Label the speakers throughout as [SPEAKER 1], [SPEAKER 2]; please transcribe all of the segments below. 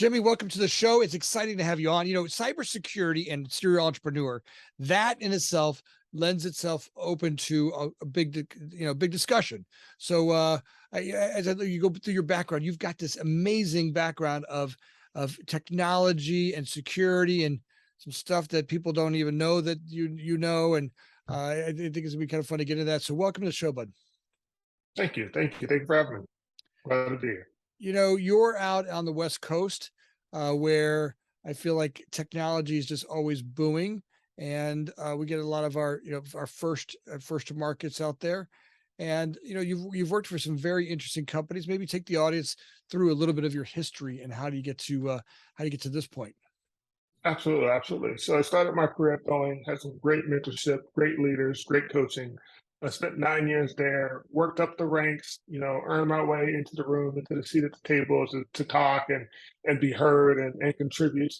[SPEAKER 1] Jimmie, welcome to the show. It's exciting to have you on. Cybersecurity and serial entrepreneur, that in itself lends itself open to a big discussion. So, you go through your background, you've got this amazing background of technology and security and some stuff that people don't even know that you know. And I think it's gonna be kind of fun to get into that. So, welcome to the show, bud.
[SPEAKER 2] Thank you. Thank you. Thank you for having me. Glad to be here.
[SPEAKER 1] You're out on the West Coast, where I feel like technology is just always booming, and we get a lot of our first to markets out there. And you've worked for some very interesting companies. Maybe take the audience through a little bit of your history and how do you get to this point.
[SPEAKER 2] Absolutely. Absolutely. So I started my career at Boeing, had some great mentorship, great leaders, great coaching. I spent 9 years there, worked up the ranks, earned my way into the room, into the seat at the table to talk and be heard and contribute.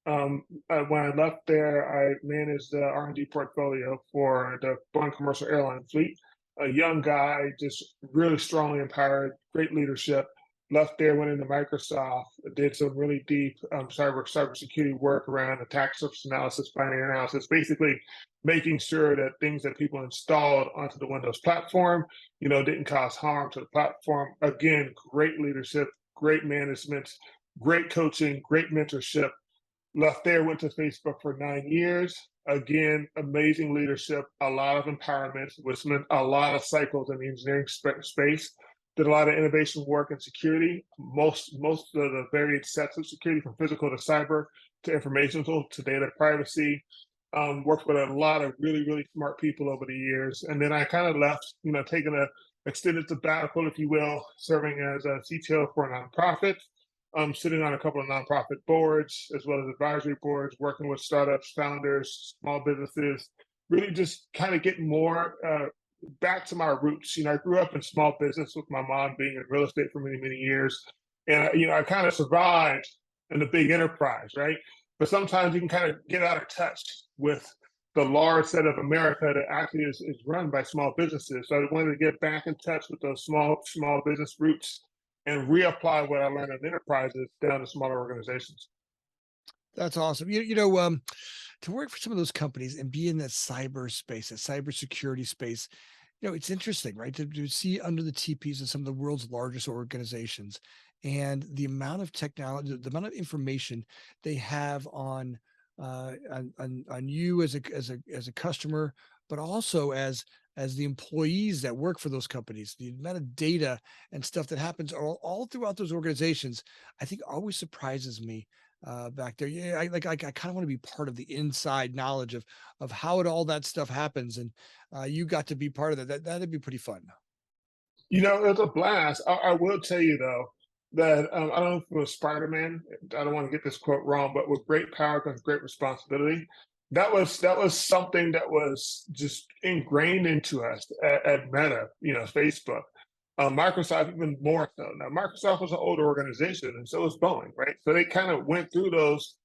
[SPEAKER 2] When I left there, I managed the R&D portfolio for the Boeing commercial airline fleet. A young guy, just really strongly empowered, great leadership. Left there, went into Microsoft, did some really deep cybersecurity work around attack surface analysis, binary analysis, basically making sure that things that people installed onto the Windows platform, didn't cause harm to the platform. Again, great leadership, great management, great coaching, great mentorship. Left there, went to Facebook for 9 years. Again, amazing leadership, a lot of empowerment, which meant a lot of cycles in the engineering space. Did a lot of innovation work in security. Most of the varied sets of security, from physical to cyber to informational to data privacy. Worked with a lot of really smart people over the years, and then I kind of left, taking a extended sabbatical, if you will, serving as a CTO for a nonprofit. Sitting on a couple of nonprofit boards as well as advisory boards, working with startups, founders, small businesses, really just kind of getting more back to my roots. I grew up in small business with my mom being in real estate for many years. And, I kind of survived in the big enterprise, right? But sometimes you can kind of get out of touch with the large set of America that actually is run by small businesses. So I wanted to get back in touch with those small business roots and reapply what I learned in enterprises down to smaller organizations.
[SPEAKER 1] That's awesome. To work for some of those companies and be in that cyberspace, that cybersecurity space, it's interesting, right? To see under the teepees of some of the world's largest organizations and the amount of technology, the amount of information they have on you as a customer, but also as the employees that work for those companies, the amount of data and stuff that happens all throughout those organizations, I think always surprises me back there. Yeah, I kind of want to be part of the inside knowledge of how all that stuff happens, and you got to be part of that. That'd be pretty fun.
[SPEAKER 2] It's a blast. I will tell you though that I don't know if it was Spider-Man. I don't want to get this quote wrong, but with great power comes great responsibility. That was something that was just ingrained into us at Meta, Facebook. Microsoft even more so. Now, Microsoft was an older organization, and so was Boeing, right? So they kind of went through those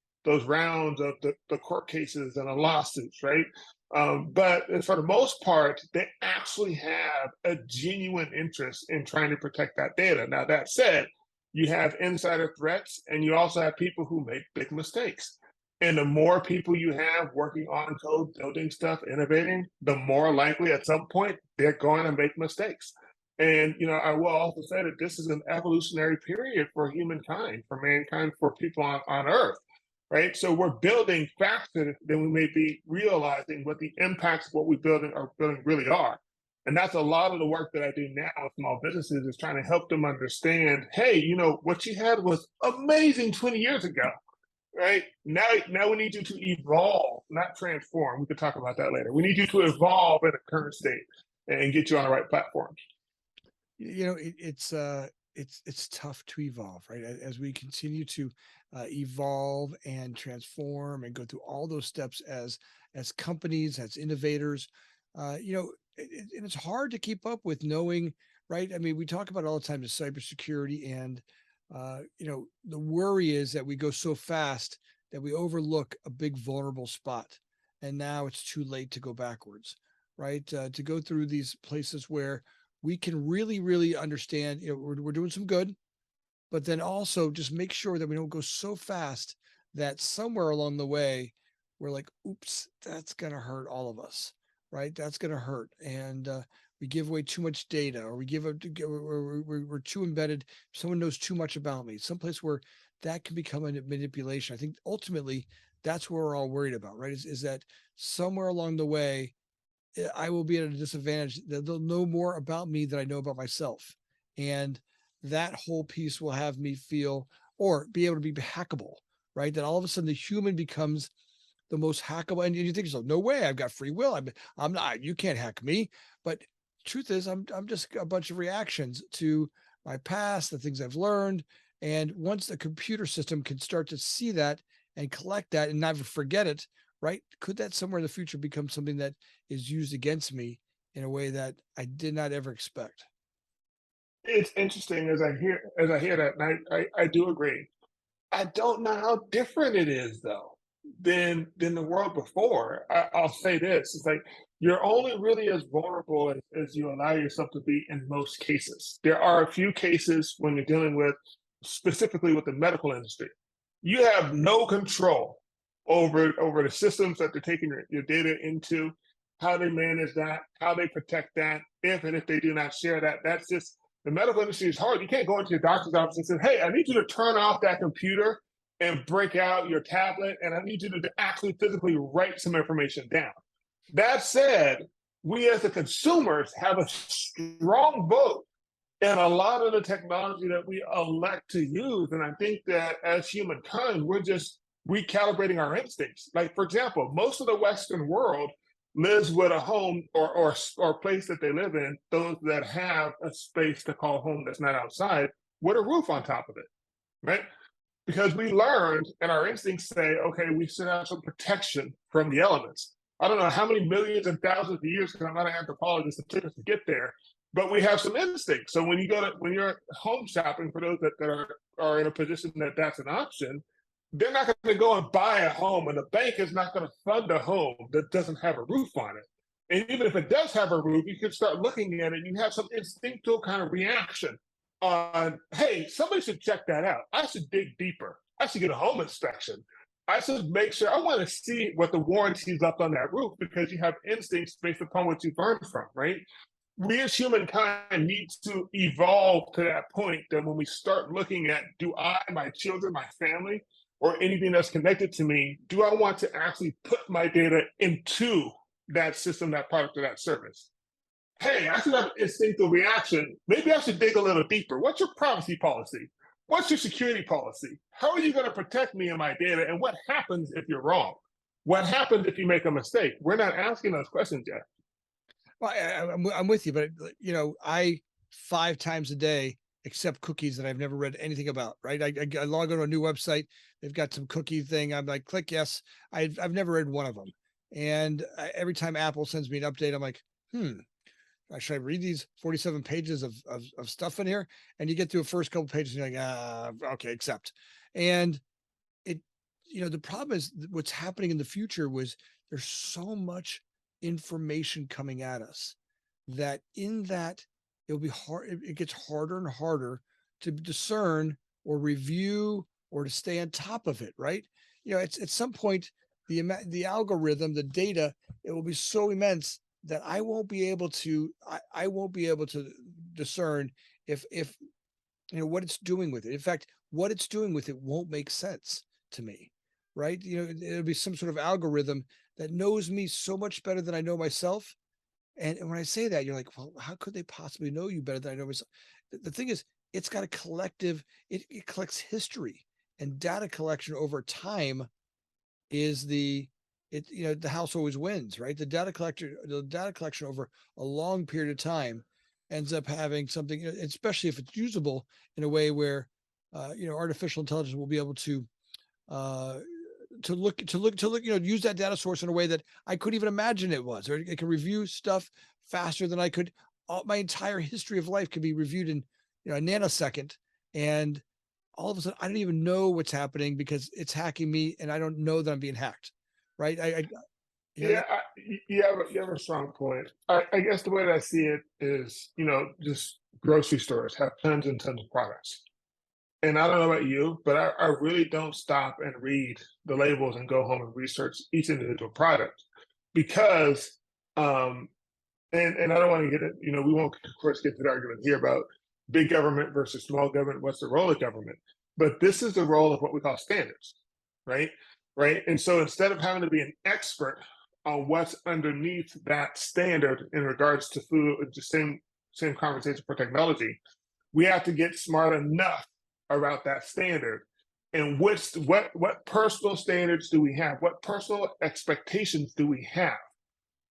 [SPEAKER 2] rounds of the court cases and the lawsuits, right? But for the most part, they actually have a genuine interest in trying to protect that data. Now, that said, you have insider threats, and you also have people who make big mistakes. And the more people you have working on code, building stuff, innovating, the more likely at some point they're going to make mistakes. And I will also say that this is an evolutionary period for humankind, for mankind, for people on Earth, right? So we're building faster than we may be realizing what the impacts of what we are building really are. And that's a lot of the work that I do now with small businesses, is trying to help them understand, hey, what you had was amazing 20 years ago, right? Now we need you to evolve, not transform. We could talk about that later. We need you to evolve in the current state and get you on the right platform.
[SPEAKER 1] It's tough to evolve, right? As we continue to evolve and transform and go through all those steps as companies, as innovators, and it's hard to keep up with knowing, right? I mean, we talk about it all the time, the cybersecurity, and the worry is that we go so fast that we overlook a big vulnerable spot, and now it's too late to go backwards, right? To go through these places where we can really understand, we're doing some good, but then also just make sure that we don't go so fast that somewhere along the way we're like, oops, that's going to hurt all of us, right? That's going to hurt. And we give away too much data, or we give up, we're too embedded. Someone knows too much about me, someplace where that can become a manipulation. I think ultimately that's what we're all worried about, right? Is that somewhere along the way, I will be at a disadvantage. They'll know more about me than I know about myself. And that whole piece will have me feel or be able to be hackable, right? That all of a sudden the human becomes the most hackable. And you think to yourself, no way, I've got free will. I'm not, you can't hack me. But truth is, I'm just a bunch of reactions to my past, the things I've learned. And once the computer system can start to see that and collect that and never forget it, right? Could that somewhere in the future become something that is used against me in a way that I did not ever expect?
[SPEAKER 2] It's interesting as I hear that, and I do agree. I don't know how different it is though than the world before. I'll say this: it's like you're only really as vulnerable as you allow yourself to be in most cases. There are a few cases when you're dealing with specifically with the medical industry. You have no control over the systems that they're taking your data into, how they manage that, how they protect that, if and if they do not share that. That's just the medical industry is hard. You can't go into your doctor's office and say, "Hey, I need you to turn off that computer and break out your tablet, and I need you to actually physically write some information down." That said, we as the consumers have a strong vote in a lot of the technology that we elect to use. And I think that as humankind, we're just recalibrating our instincts. Like, for example, most of the Western world lives with a home or place that they live in, those that have a space to call home that's not outside, with a roof on top of it, right? Because we learned and our instincts say, okay, we should have some protection from the elements. I don't know how many millions and thousands of years, because I'm not an anthropologist, it took us to get there, but we have some instincts. So when you're home shopping, for those are in a position that that's an option, they're not going to go and buy a home, and the bank is not going to fund a home that doesn't have a roof on it. And even if it does have a roof, you can start looking at it and you have some instinctual kind of reaction on, hey, somebody should check that out. I should dig deeper. I should get a home inspection. I should make sure I want to see what the warranty is up on that roof, because you have instincts based upon what you've learned from, right? We as humankind need to evolve to that point that when we start looking at, do I, my children, my family, or anything that's connected to me, do I want to actually put my data into that system, that product, or that service? Hey, I should have an instinctual reaction. Maybe I should dig a little deeper. What's your privacy policy? What's your security policy? How are you going to protect me and my data? And what happens if you're wrong? What happens if you make a mistake? We're not asking those questions yet.
[SPEAKER 1] Well, I'm with you, but I 5 times a day accept cookies that I've never read anything about. Right? I log on to a new website. They've got some cookie thing. I'm like, click yes. I've never read one of them. And every time Apple sends me an update, I'm like, should I read these 47 pages of stuff in here? And you get through the first couple pages, and you're like, okay, accept. And it, the problem is what's happening in the future was there's so much information coming at us that in that it'll be hard. It gets harder and harder to discern or review or to stay on top of it. Right? It's at some point the algorithm, the data, it will be so immense that I won't be able to discern if what it's doing with it. In fact, what it's doing with it won't make sense to me, right? It'll be some sort of algorithm that knows me so much better than I know myself. And when I say that, you're like, well, how could they possibly know you better than I know myself? The thing is, it's got a collective, it collects history and data collection over time is the house always wins, right? The data collection over a long period of time ends up having something, especially if it's usable in a way where artificial intelligence will be able uh, use that data source in a way that I couldn't even imagine it was, or it can review stuff faster than I could. My entire history of life can be reviewed in a nanosecond, and all of a sudden I don't even know what's happening because it's hacking me, and I don't know that I'm being hacked. Right? I you know
[SPEAKER 2] Yeah,
[SPEAKER 1] that
[SPEAKER 2] you have a strong point. I guess the way that I see it is, just grocery stores have tons and tons of products. And I don't know about you, but I really don't stop and read the labels and go home and research each individual product because, um, and I don't want to get it, we won't, of course, get to the argument here about big government versus small government. What's the role of government? But this is the role of what we call standards, right? Right. And so instead of having to be an expert on what's underneath that standard in regards to food, it's the same conversation for technology, we have to get smart enough about that standard and what personal standards do we have, what personal expectations do we have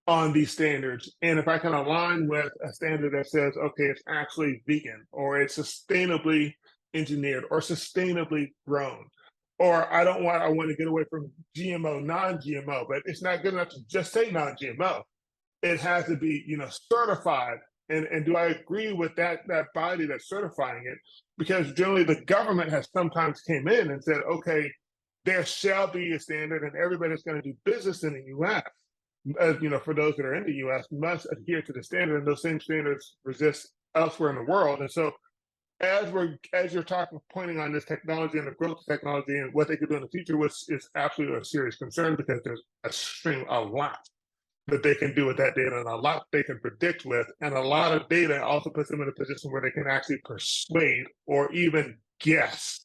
[SPEAKER 2] on these standards. And if I can align with a standard that says, okay, it's actually vegan or it's sustainably engineered or sustainably grown, or I want to get away from GMO, non-GMO, but it's not good enough to just say non-GMO. It has to be, certified. And do I agree with that body that's certifying it? Because generally the government has sometimes came in and said, okay, there shall be a standard, and everybody that's going to do business in the U.S., for those that are in the U.S., must adhere to the standard, and those same standards exist elsewhere in the world. And so, as you're talking, pointing on this technology and the growth of technology and what they could do in the future, which is absolutely a serious concern because there's a lot that they can do with that data and a lot they can predict with, and a lot of data also puts them in a position where they can actually persuade or even guess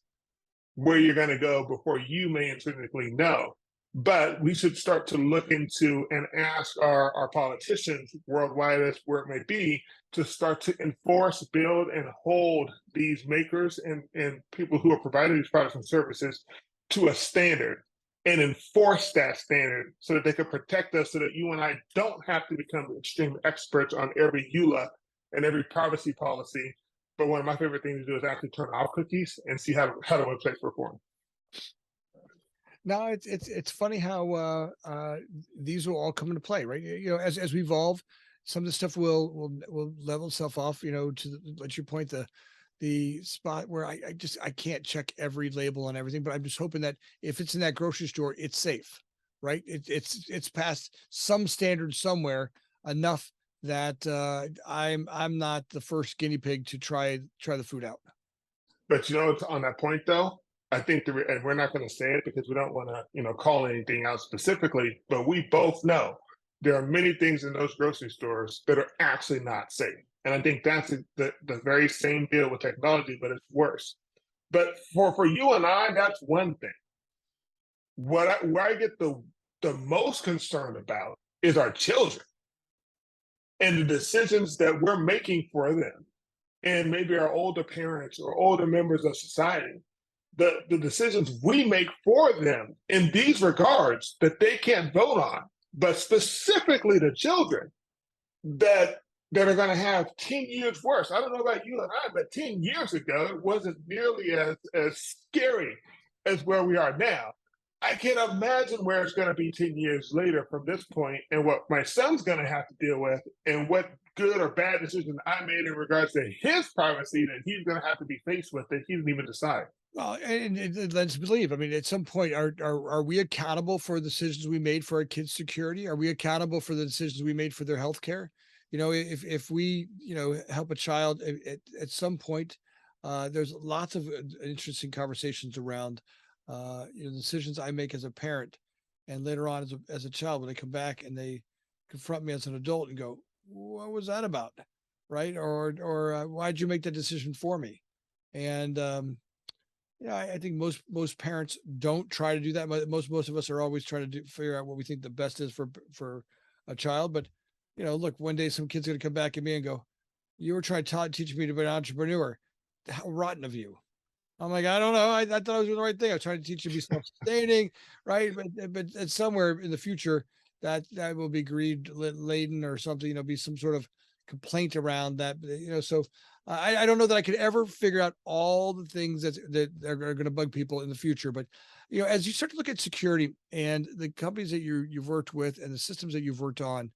[SPEAKER 2] where you're going to go before you may intrinsically know. But we should start to look into and ask our politicians worldwide, as where it may be, to start to enforce, build, and hold these makers and people who are providing these products and services to a standard and enforce that standard so that they can protect us so that you and I don't have to become extreme experts on every EULA and every privacy policy. But one of my favorite things to do is actually turn off cookies and see how the websites perform.
[SPEAKER 1] No, it's funny how these will all come into play, right? As we evolve, some of the stuff will level itself off. To let your point, the spot where I can't check every label on everything, but I'm just hoping that if it's in that grocery store, it's safe, right? It's past some standard somewhere enough that I'm not the first guinea pig to try the food out.
[SPEAKER 2] But on that point though, I think and we're not going to say it because we don't want to, call anything out specifically, but we both know there are many things in those grocery stores that are actually not safe. And I think that's the very same deal with technology, but it's worse. But for you and I, that's one thing. Where I get the most concerned about is our children and the decisions that we're making for them, and maybe our older parents or older members of society, the decisions we make for them in these regards that they can't vote on, but specifically the children that are going to have 10 years worse. I don't know about you and I, but 10 years ago, it wasn't nearly as scary as where we are now. I can imagine where it's going to be 10 years later from this point and what my son's going to have to deal with and what good or bad decisions I made in regards to his privacy that he's going to have to be faced with that he didn't even decide.
[SPEAKER 1] Well, and let's believe. I mean, at some point, are we accountable for the decisions we made for our kids' security? Are we accountable for the decisions we made for their health care? If we help a child at some point, there's lots of interesting conversations around decisions I make as a parent, and later on as a child when they come back and they confront me as an adult and go, "What was that about?" Right? Or why'd you make that decision for me? And I think most parents don't try to do that. Most of us are always trying to figure out what we think the best is for a child. But look, one day some kid's going to come back at me and go, "You were trying to teach me to be an entrepreneur. How rotten of you." I'm like, I don't know. I thought I was doing the right thing. I was trying to teach you to be self-sustaining, right? But somewhere in the future that will be greed laden or something. Be some sort of complaint around that. So I don't know that I could ever figure out all the things that are going to bug people in the future. But as you start to look at security and the companies that you've worked with and the systems that you've worked on,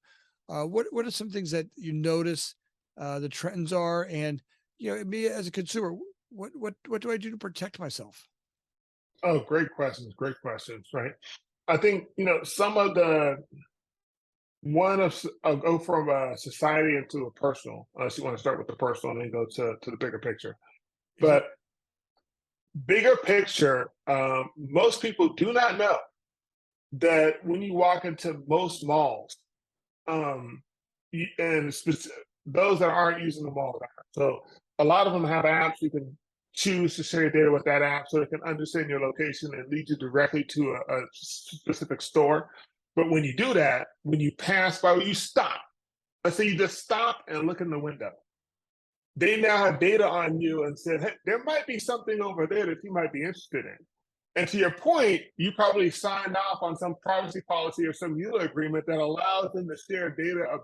[SPEAKER 1] what are some things that you notice the trends are? And me as a consumer, what do I do to protect myself?
[SPEAKER 2] Oh, great questions, right? I think, some of the I'll go from society into a personal, unless you want to start with the personal and then go to the bigger picture.
[SPEAKER 1] Is there
[SPEAKER 2] But Bigger picture, most people do not know that when you walk into most malls, um, and those that aren't using the mall app. So a lot of them have apps. You can choose to share data with that app so it can understand your location and lead you directly to a specific store. But when you do that, when you pass by, you stop. Let's say you just stop and look in the window. They now have data on you and said, hey, there might be something over there that you might be interested in. And to your point, you probably signed off on some privacy policy or some user agreement that allows them to share data of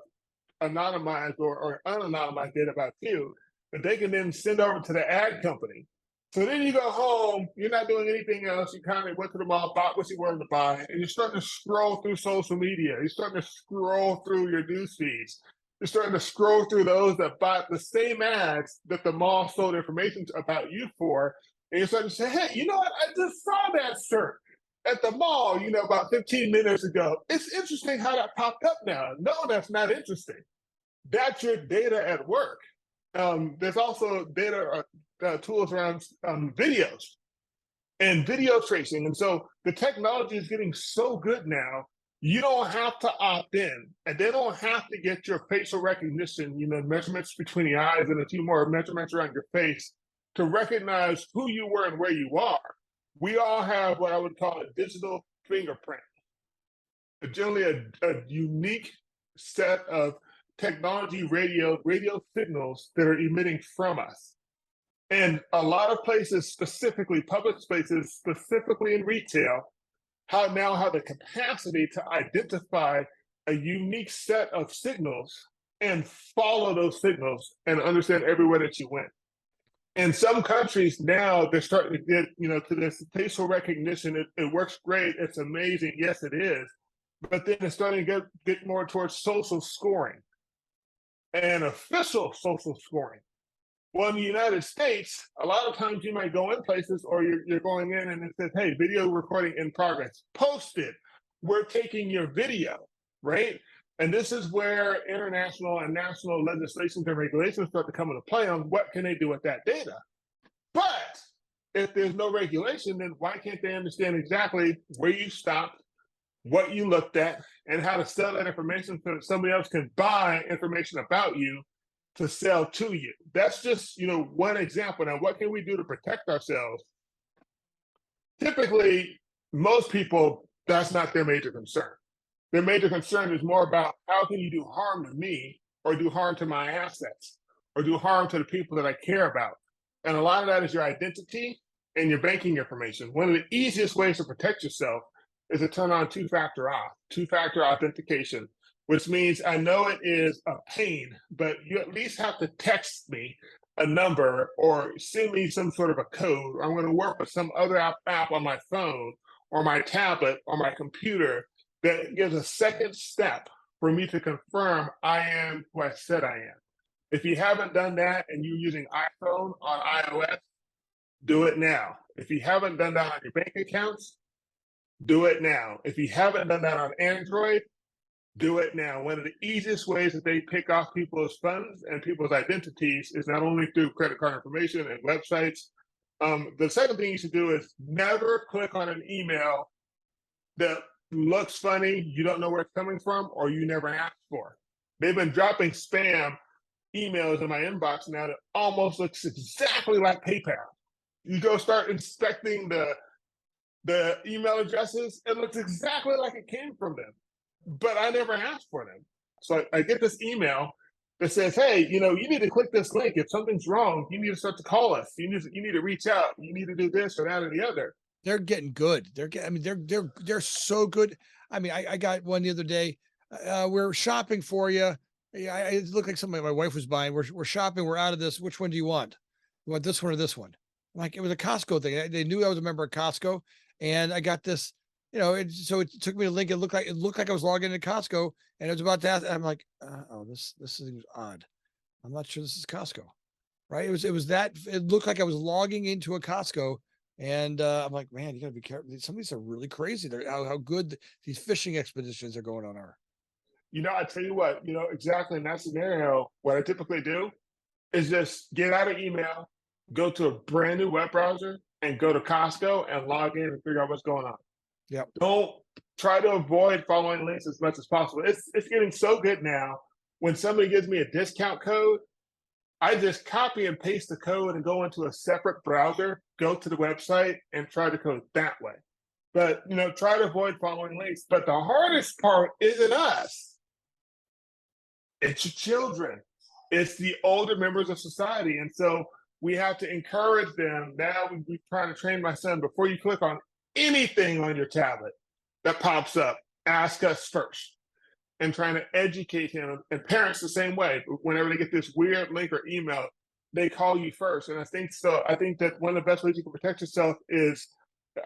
[SPEAKER 2] anonymized or unanonymized data about you that they can then send over to the ad company. So then you go home, you're not doing anything else. You kind of went to the mall, bought what you wanted to buy, and you're starting to scroll through social media. You're starting to scroll through your news feeds. You're starting to scroll through those that bought the same ads that the mall sold information about you for. And you're starting to say, hey, you know what? I just saw that shirt at the mall, about 15 minutes ago. It's interesting how that popped up now. No, that's not interesting. That's your data at work. There's also data tools around videos and video tracing. And so the technology is getting so good now, you don't have to opt in and they don't have to get your facial recognition, measurements between the eyes and a few more measurements around your face to recognize who you were and where you are. We all have what I would call a digital fingerprint, generally a unique set of technology radio signals that are emitting from us. And a lot of places, specifically public spaces, specifically in retail, now have the capacity to identify a unique set of signals and follow those signals and understand everywhere that you went. In some countries now, they're starting to get, to this facial recognition. It works great. It's amazing. Yes, it is. But then it's starting to get more towards social scoring and official social scoring. Well, in the United States, a lot of times you might go in places or you're going in and it says, hey, video recording in progress. Post it. We're taking your video, right? And this is where international and national legislations and regulations start to come into play on what can they do with that data. But if there's no regulation, then why can't they understand exactly where you stopped, what you looked at, and how to sell that information so that somebody else can buy information about you to sell to you? That's just, one example. Now, what can we do to protect ourselves? Typically, most people, that's not their major concern. Their major concern is more about how can you do harm to me or do harm to my assets or do harm to the people that I care about. And a lot of that is your identity and your banking information. One of the easiest ways to protect yourself is to turn on two-factor authentication, which means I know it is a pain, but you at least have to text me a number or send me some sort of a code. Or I'm going to work with some other app on my phone or my tablet or my computer that gives a second step for me to confirm I am who I said I am. If you haven't done that and you're using iPhone on iOS, do it now. If you haven't done that on your bank accounts, do it now. If you haven't done that on Android, do it now. One of the easiest ways that they pick off people's funds and people's identities is not only through credit card information and websites. The second thing you should do is never click on an email that looks funny, you don't know where it's coming from, or you never asked for. They've been dropping spam emails in my inbox now that almost looks exactly like PayPal. You go start inspecting the email addresses, it looks exactly like it came from them, but I never asked for them. So I get this email that says, hey, you need to click this link. If something's wrong, you need to start to call us. You need to reach out. You need to do this or that or the other.
[SPEAKER 1] They're getting good. They're so good. I mean, I got one the other day. We're shopping for you. It looked like something my wife was buying. We're shopping. We're out of this. Which one do you want? You want this one or this one? Like, it was a Costco thing. They knew I was a member of Costco, and I got this. So it took me to link. It looked like I was logging into Costco, and it was about that. I'm like, oh, this is odd. I'm not sure this is Costco, right? It was that. It looked like I was logging into a Costco. And I'm like, man, you got to be careful. Some of these are really crazy. They're how good these fishing expeditions are going on are.
[SPEAKER 2] I tell you what, exactly in that scenario, what I typically do is just get out of email, go to a brand new web browser, and go to Costco and log in and figure out what's going on.
[SPEAKER 1] Yep.
[SPEAKER 2] Don't try to avoid following links as much as possible. It's getting so good now. When somebody gives me a discount code, I just copy and paste the code and go into a separate browser, go to the website, and try the code that way. But try to avoid following links. But the hardest part isn't us; it's your children. It's the older members of society, and so we have to encourage them. Now we're trying to train my son before you click on anything on your tablet that pops up, ask us first and trying to educate him. And parents the same way. Whenever they get this weird link or email, they call you first. And I think so. I think that one of the best ways you can protect yourself is,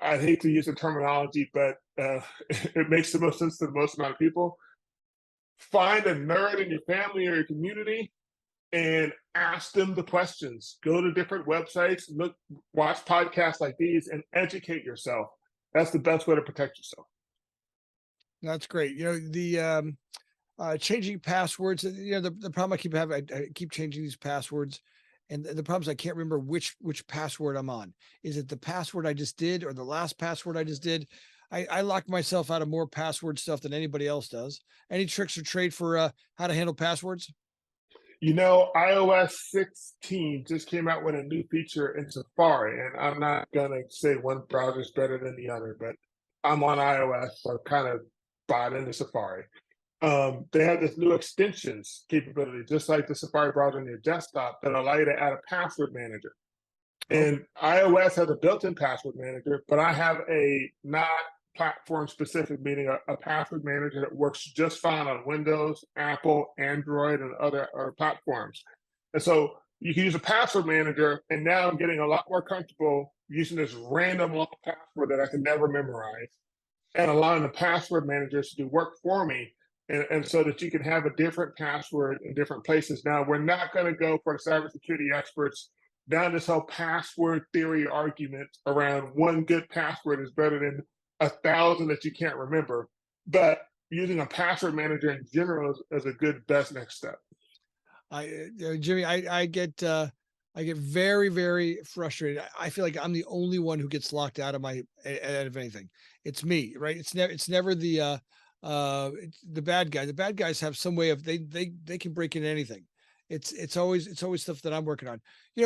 [SPEAKER 2] I hate to use the terminology, but it makes the most sense to the most amount of people. Find a nerd in your family or your community and ask them the questions. Go to different websites, watch podcasts like these, and educate yourself. That's the best way to protect yourself.
[SPEAKER 1] That's great. The changing passwords. The problem I keep having, I keep changing these passwords, and the problem is I can't remember which password I'm on. Is it the password I just did or the last password I just did? I lock myself out of more password stuff than anybody else does. Any tricks or trade for how to handle passwords?
[SPEAKER 2] iOS 16 just came out with a new feature in Safari, and I'm not gonna say one browser is better than the other, but I'm on iOS, so I kind of bought into Safari. They have this new extensions capability, just like the Safari browser on your desktop, that allow you to add a password manager.
[SPEAKER 1] Oh,
[SPEAKER 2] And iOS has a built-in password manager, but I have a not platform specific, meaning a password manager that works just fine on Windows, Apple, Android, and other platforms. And so you can use a password manager, and now I'm getting a lot more comfortable using this random long password that I can never memorize and allowing the password managers to do work for me. And so that you can have a different password in different places. Now, we're not going to go for the cybersecurity experts down this whole password theory argument around one good password is better than 1,000 that you can't remember. But using a password manager in general is a good best next step.
[SPEAKER 1] Jimmie, I get very, very frustrated. I feel like I'm the only one who gets locked out of out of anything. It's me, right? It's never it's the bad guy. The bad guys have some way of they can break into anything. It's always stuff that I'm working on.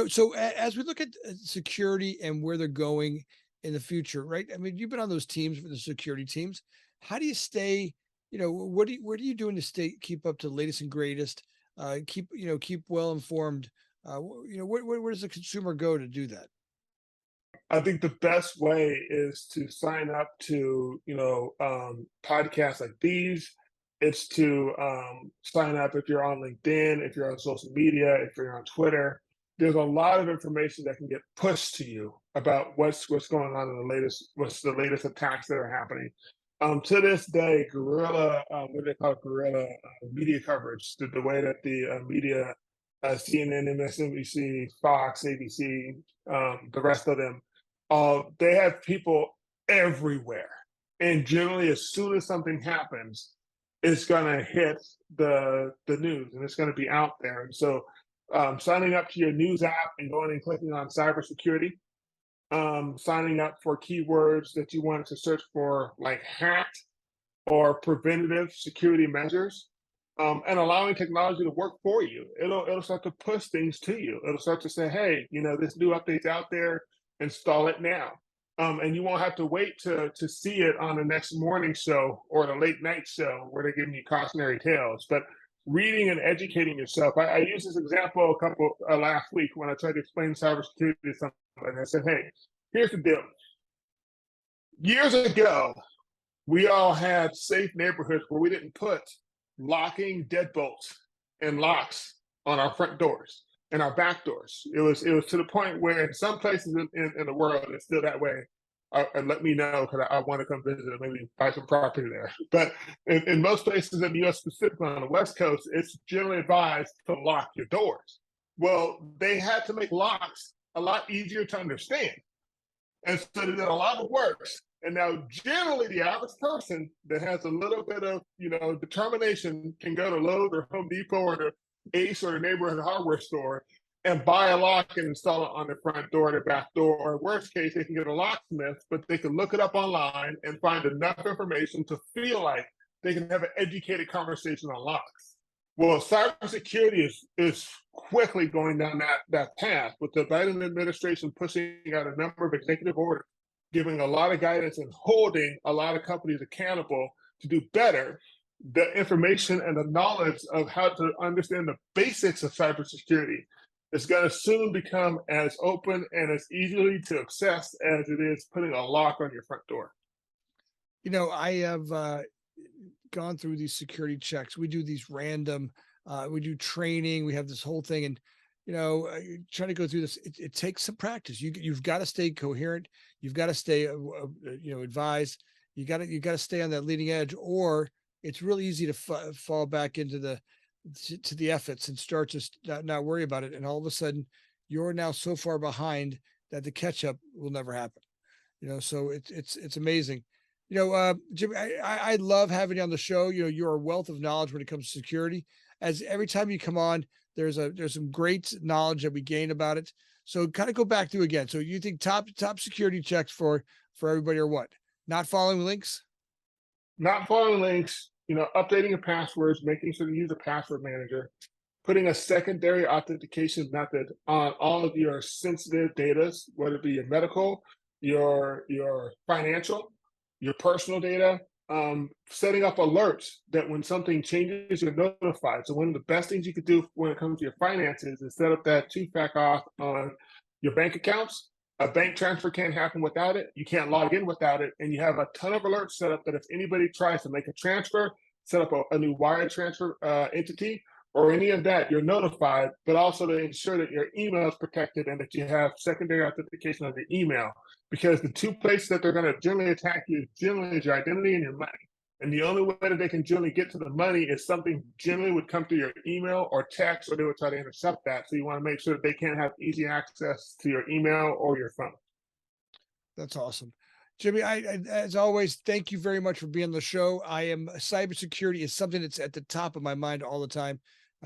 [SPEAKER 1] So as we look at security and where they're going in the future, right? I mean, you've been on those teams for the security teams. How do you stay? What are you doing to keep up to the latest and greatest? Keep well informed. Where does the consumer go to do that?
[SPEAKER 2] I think the best way is to sign up to, podcasts like these. It's to sign up if you're on LinkedIn, if you're on social media, if you're on Twitter. There's a lot of information that can get pushed to you about what's going on in what's the latest attacks that are happening. To this day, guerrilla, what do they call it? Guerrilla media coverage, the way that the media, CNN, MSNBC, Fox, ABC, the rest of them, they have people everywhere. And generally, as soon as something happens, it's going to hit the news and it's going to be out there. And so, signing up to your news app and going and clicking on cybersecurity, signing up for keywords that you want to search for, like hacked or preventative security measures, and allowing technology to work for you. It'll start to push things to you. It'll start to say, hey, this new update's out there. Install it now. And you won't have to wait to see it on the next morning show or the late night show where they're giving you cautionary tales. But reading and educating yourself. I used this example a couple last week when I tried to explain cybersecurity to somebody. I said, hey, here's the deal. Years ago, we all had safe neighborhoods where we didn't put locking deadbolts and locks on our front doors and our back doors. It was to the point where in some places in the world it's still that way. And let me know because I want to come visit and maybe buy some property there. But in most places in the U.S., specifically on the West Coast, it's generally advised to lock your doors. Well, they had to make locks a lot easier to understand. And so they did a lot of work. And now generally the average person that has a little bit of, determination can go to Lowe's or Home Depot or the Ace or the neighborhood hardware store and buy a lock and install it on their front door, their back door, or worst case, they can get a locksmith, but they can look it up online and find enough information to feel like they can have an educated conversation on locks. Well, cybersecurity is quickly going down that path with the Biden administration pushing out a number of executive orders, giving a lot of guidance and holding a lot of companies accountable to do better. The information and the knowledge of how to understand the basics of cybersecurity is going to soon become as open and as easily to access as it is putting a lock on your front door.
[SPEAKER 1] I have gone through these security checks. We do these random, we do training. We have this whole thing, and trying to go through this. It takes some practice. You've got to stay coherent. You've got to stay, advised. You got to stay on that leading edge, or it's really easy to fall back into the efforts and start to not worry about it. And all of a sudden, you're now so far behind that the catch up will never happen. So it's amazing. Jimmy, I love having you on the show. You're a wealth of knowledge when it comes to security. As every time you come on, there's some great knowledge that we gain about it. So kind of go back through again. So you think top security checks for everybody are what? Not following links?
[SPEAKER 2] Not following links, updating your passwords, making sure to use a password manager, putting a secondary authentication method on all of your sensitive data, whether it be your medical, your financial, your personal data, setting up alerts that when something changes, you're notified. So one of the best things you could do when it comes to your finances is set up that two-factor auth on your bank accounts. A bank transfer can't happen without it. You can't log in without it. And you have a ton of alerts set up that if anybody tries to make a transfer, set up a new wire transfer entity, or any of that, you're notified, but also to ensure that your email is protected and that you have secondary authentication on your email. Because the two places that they're going to generally attack you generally is your identity and your money. And the only way that they can generally get to the money is something generally would come through your email or text, or they would try to intercept that. So you want to make sure that they can't have easy access to your email or your phone.
[SPEAKER 1] That's awesome. Jimmie, as always, thank you very much for being on the show. Cybersecurity is something that's at the top of my mind all the time.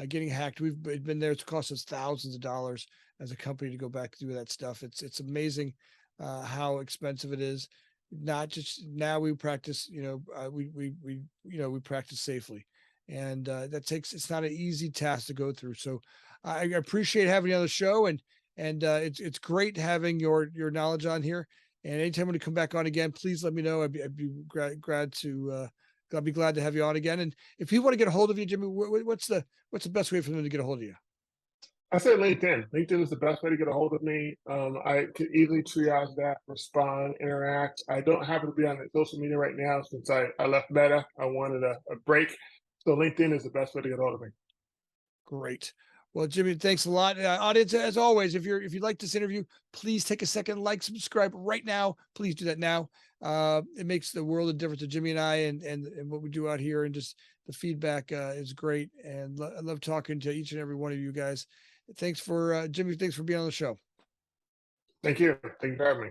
[SPEAKER 1] Getting hacked, we've been there. It's cost us thousands of dollars as a company to go back through that stuff. It's amazing how expensive it is. Not just now we practice, we practice safely, and it's not an easy task to go through. So I appreciate having you on the show, and it's great having your knowledge on here. And anytime when you come back on again, please let me know. I'd be glad to. I'll be glad to have you on again. And if people want to get a hold of you, Jimmie, what's the best way for them to get a hold of you?
[SPEAKER 2] I say LinkedIn. LinkedIn is the best way to get a hold of me. I could easily triage that, respond, interact. I don't happen to be on the social media right now since I left Meta. I wanted a break. So LinkedIn is the best way to get a hold of me.
[SPEAKER 1] Great. Well, Jimmie, thanks a lot. Audience, as always, if you like this interview, please take a second, subscribe right now. Please do that now. It makes the world of difference to Jimmie and I, and what we do out here, and just the feedback is great. And I love talking to each and every one of you guys. Thanks for Jimmie. Thanks for being on the show.
[SPEAKER 2] Thank you. Thank you for having me.